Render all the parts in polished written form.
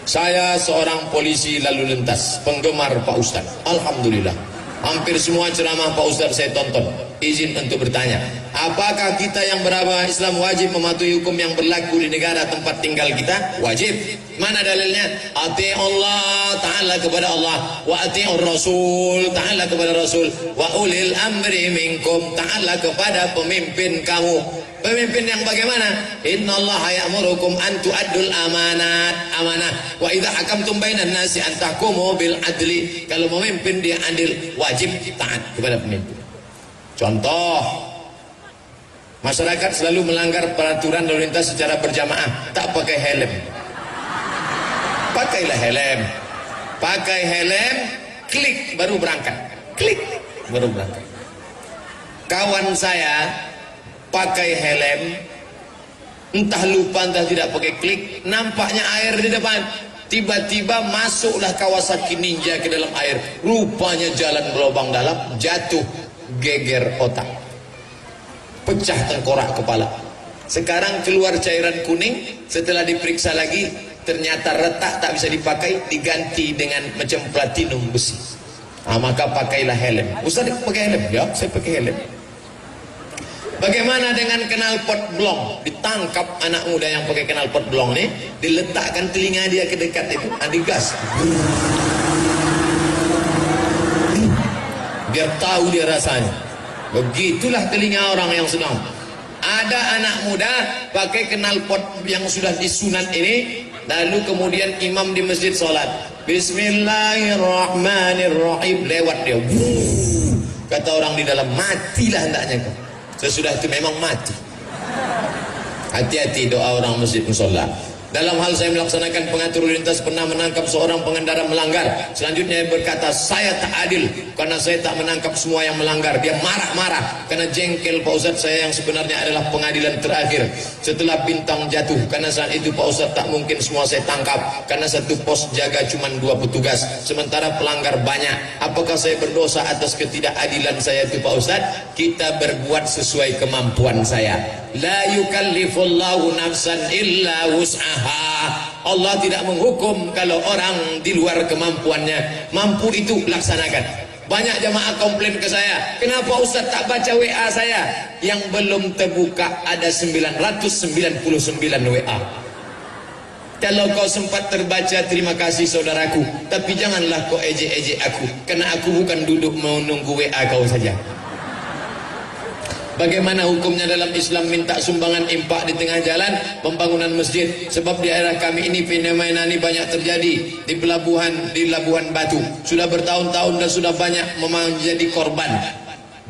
Saya seorang polisi lalu lintas, penggemar Pak Ustadz. Alhamdulillah, hampir semua ceramah Pak Ustadz saya tonton. Izin untuk bertanya, apakah kita yang beragama Islam wajib mematuhi hukum yang berlaku di negara tempat tinggal kita? Wajib. Mana dalilnya? Ati Allah Ta'ala kepada Allah, wa ati'ur Rasul Ta'ala kepada Rasul, wa ulil amri minkum Ta'ala kepada pemimpin kamu. Pemimpin yang bagaimana? Inna Allah ya'murukum an tu'addul amanah wa idza hakamtum bainan nasi an tahkumu bil adli. Kalau memimpin dia adil, wajib taat kepada pemimpin. Contoh, masyarakat selalu melanggar peraturan lalu lintas secara berjamaah, tak pakai helm. Pakailah helm. Pakai helm, klik baru berangkat. Klik baru berangkat. Kawan saya pakai helm, entah lupa entah tidak pakai klik, nampaknya air di depan. Tiba-tiba masuklah Kawasaki Ninja ke dalam air. Rupanya jalan berlubang dalam, jatuh, geger otak, pecah tengkorak kepala. Sekarang keluar cairan kuning. Setelah diperiksa lagi, ternyata retak, tak bisa dipakai, diganti dengan macam platinum besi. Maka pakailah helm. Ustaz pakai helm? Ya, saya pakai helm. Bagaimana dengan knalpot blong? Ditangkap anak muda yang pakai knalpot blong nih, diletakkan telinga dia ke dekat itu, digas, biar tahu dia rasanya. Begitulah telinga orang yang sedang. Ada anak muda pakai knalpot yang sudah disunat ini, lalu kemudian imam di masjid sholat, Bismillahirrahmanirrahim, lewat dia. Kata orang di dalam, matilah hendaknya kau. Sesudah itu memang mati. Hati-hati doa orang masjid musola. Dalam hal saya melaksanakan pengatur lalu lintas, pernah menangkap seorang pengendara melanggar. Selanjutnya dia berkata, saya tak adil karena saya tak menangkap semua yang melanggar. Dia marah-marah karena jengkel Pak Ustadz saya yang sebenarnya adalah pengadilan terakhir setelah bintang jatuh. Karena saat itu Pak Ustadz tak mungkin semua saya tangkap, karena satu pos jaga cuma 2 petugas, sementara pelanggar banyak. Apakah saya berdosa atas ketidakadilan saya itu Pak Ustadz? Kita berbuat sesuai kemampuan saya. La yukallifullahu nafsan illa wus'aha. Allah tidak menghukum kalau orang di luar kemampuannya. Mampu itu laksanakan. Banyak jamaah komplain ke saya, kenapa Ustaz tak baca WA saya? Yang belum terbuka ada 999 WA. Kalau kau sempat terbaca, terima kasih saudaraku, tapi janganlah kau ejek-ejek aku, karena aku bukan duduk menunggu WA kau saja. Bagaimana hukumnya dalam Islam minta sumbangan impak di tengah jalan pembangunan masjid? Sebab di daerah kami ini fenomena ini banyak terjadi di Labuhan Batu. Sudah bertahun-tahun dan sudah banyak menjadi korban.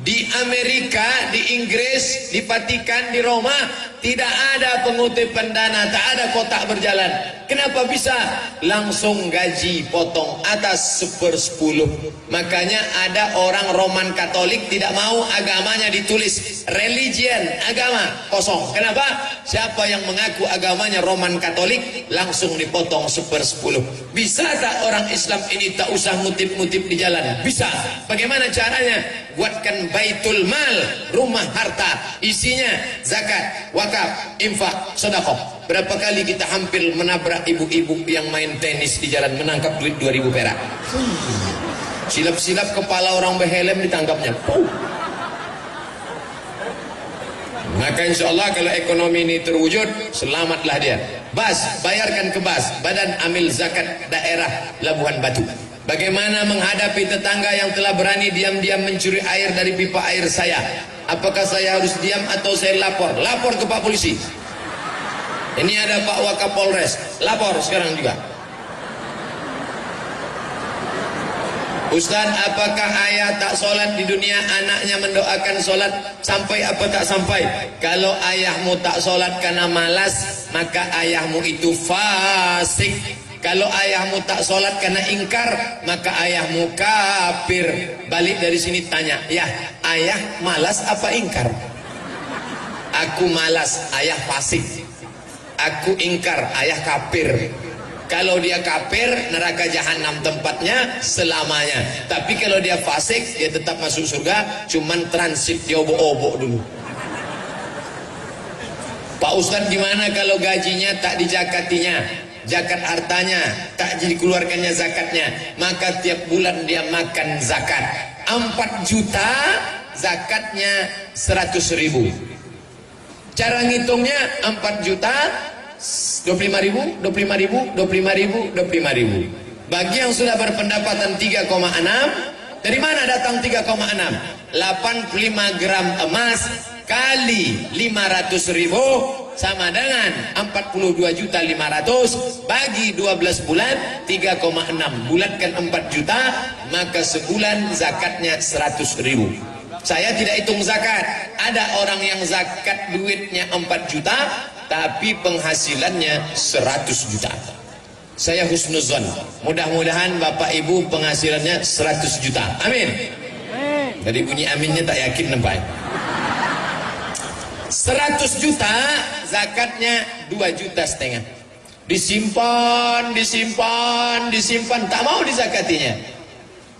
Di Amerika, di Inggris, di Vatikan, di Roma tidak ada pengutipan dana, tak ada kotak berjalan. Kenapa bisa? Langsung gaji potong atas 1/10. Makanya ada orang Roman Katolik tidak mau agamanya ditulis religion, agama, kosong. Kenapa? Siapa yang mengaku agamanya Roman Katolik langsung dipotong 1/10. Bisa tak orang Islam ini tak usah ngutip-ngutip di jalan? Bisa. Bagaimana caranya? Buatkan baitul mal, rumah harta, isinya zakat, wakaf, infak, sedekah. Berapa kali kita hampir menabrak ibu-ibu yang main tenis di jalan, menangkap duit 2000 perak. Silap-silap kepala orang berhelm ditangkapnya. Maka insya Allah kalau ekonomi ini terwujud, selamatlah dia. BAS, bayarkan ke BAS, Badan Amil Zakat Daerah Labuhan Batu. Bagaimana menghadapi tetangga yang telah berani diam-diam mencuri air dari pipa air saya? Apakah saya harus diam atau saya lapor? Lapor ke Pak Polisi. Ini ada Pak Wakapolres, lapor sekarang juga. Ustaz, apakah ayah tak sholat di dunia, anaknya mendoakan sholat sampai apa tak sampai? Kalau ayahmu tak sholat karena malas, maka ayahmu itu fasik. Kalau ayahmu tak sholat karena ingkar, maka ayahmu kafir. Balik dari sini tanya, ya ayah malas apa ingkar? Aku malas, ayah fasik. Aku ingkar, ayah kafir. Kalau dia kafir, neraka jahanam tempatnya selamanya. Tapi kalau dia fasik, dia tetap masuk surga, cuman transit di obok-obok dulu. Pak Ustadz, gimana kalau gajinya tak dijakatinya? zakat hartanya, tak jadi keluarkannya zakatnya, maka tiap bulan dia makan zakat. 4 juta zakatnya 100.000. Cara ngitungnya 4 juta 25.000, 25.000, 25.000, 25.000. Bagi yang sudah berpendapatan 3,6, dari mana datang 3,6? 85 gram emas kali 500.000 sama dengan 42.500.000 bagi 12 bulan 3,6. Bulatkan 4 juta, maka sebulan zakatnya 100.000. Saya tidak hitung zakat. Ada orang yang zakat duitnya 4 juta tapi penghasilannya 100 juta. Saya husnuzon, mudah-mudahan Bapak Ibu penghasilannya 100 juta. Amin. Dari bunyi aminnya tak yakin nampak. 100 juta zakatnya 2,5 juta. Disimpan, disimpan, disimpan, tak mau dizakatinya.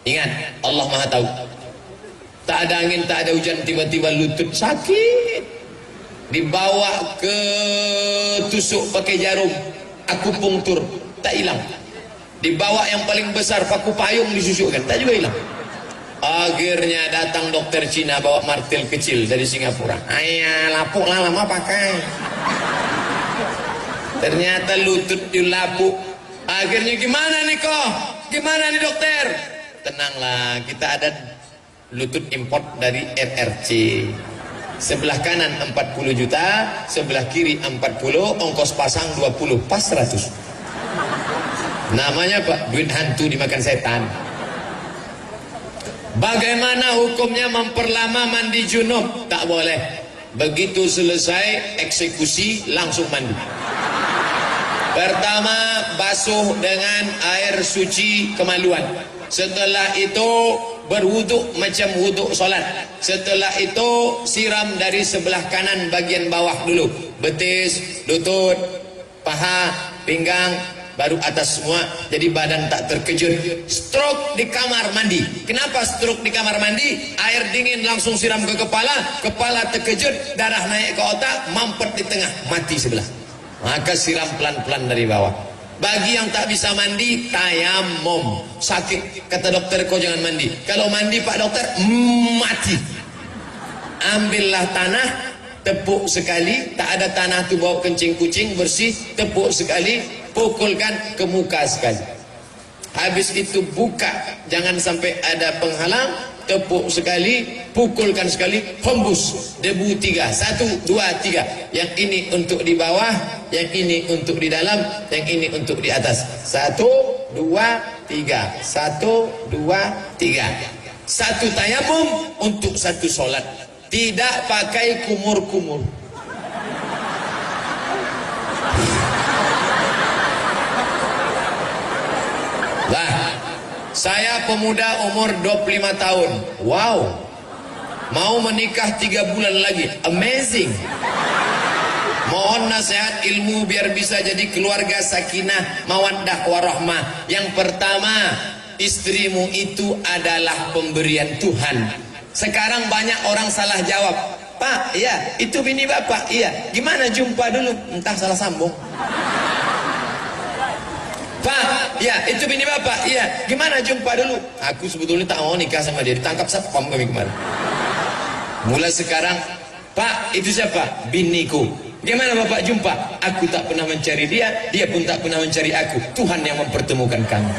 Ingat, Allah Maha tahu. Tak ada angin, tak ada hujan, tiba-tiba lutut sakit, dibawa ke tusuk pakai jarum akupunktur, tak hilang. Dibawa yang paling besar paku payung disusukkan, tak juga hilang. Akhirnya datang dokter Cina bawa martil kecil dari Singapura. Ayah, lapuk lah lama pakai. Ternyata lutut dilapuk. Akhirnya gimana nih kok? Gimana nih dokter? Tenanglah, kita ada lutut import dari RRC. Sebelah kanan 40 juta, sebelah kiri 40, ongkos pasang 20, pas 100. Namanya Pak, duit hantu dimakan setan. Bagaimana hukumnya memperlama mandi junub? Tak boleh. Begitu selesai eksekusi langsung mandi. Pertama basuh dengan air suci kemaluan. Setelah itu berwuduk macam wuduk solat. Setelah itu siram dari sebelah kanan bagian bawah dulu, betis, lutut, paha, pinggang, baru atas semua, jadi badan tak terkejut. Stroke di kamar mandi. Kenapa stroke di kamar mandi? Air dingin langsung siram ke kepala, kepala terkejut, darah naik ke otak, mampet di tengah, mati sebelah. Maka siram pelan-pelan dari bawah. Bagi yang tak bisa mandi, tayamum. Sakit, kata dokter, kau jangan mandi. Kalau mandi Pak Dokter, mati. Ambillah tanah, tepuk sekali, tak ada tanah tu bawa kencing kucing, bersih, tepuk sekali, pukulkan ke muka sekali. Habis itu buka, jangan sampai ada penghalang, tepuk sekali, pukulkan sekali, hembus debu 3, 1, 2, 3. Yang ini untuk di bawah, yang ini untuk di dalam, yang ini untuk di atas. 1, 2, 3, 1, 2, 3. Satu tayamum untuk satu solat. Tidak pakai kumur-kumur. Lah, saya pemuda umur 25 tahun. Wow. Mau menikah 3 bulan lagi. Amazing. Mohon nasihat ilmu biar bisa jadi keluarga sakinah, mawaddah warahmah. Yang pertama, istrimu itu adalah pemberian Tuhan. Sekarang banyak orang salah jawab. Pak, iya, itu bini bapak. Iya, gimana jumpa dulu? Entah salah sambung. Pak, ya itu bini bapak. Iya, gimana jumpa dulu? Aku sebetulnya tak mau nikah sama dia, ditangkap satpam kami kemarin. Mulai sekarang, Pak, itu siapa? Biniku. Gimana bapak jumpa? Aku tak pernah mencari dia, dia pun tak pernah mencari aku. Tuhan yang mempertemukan kami.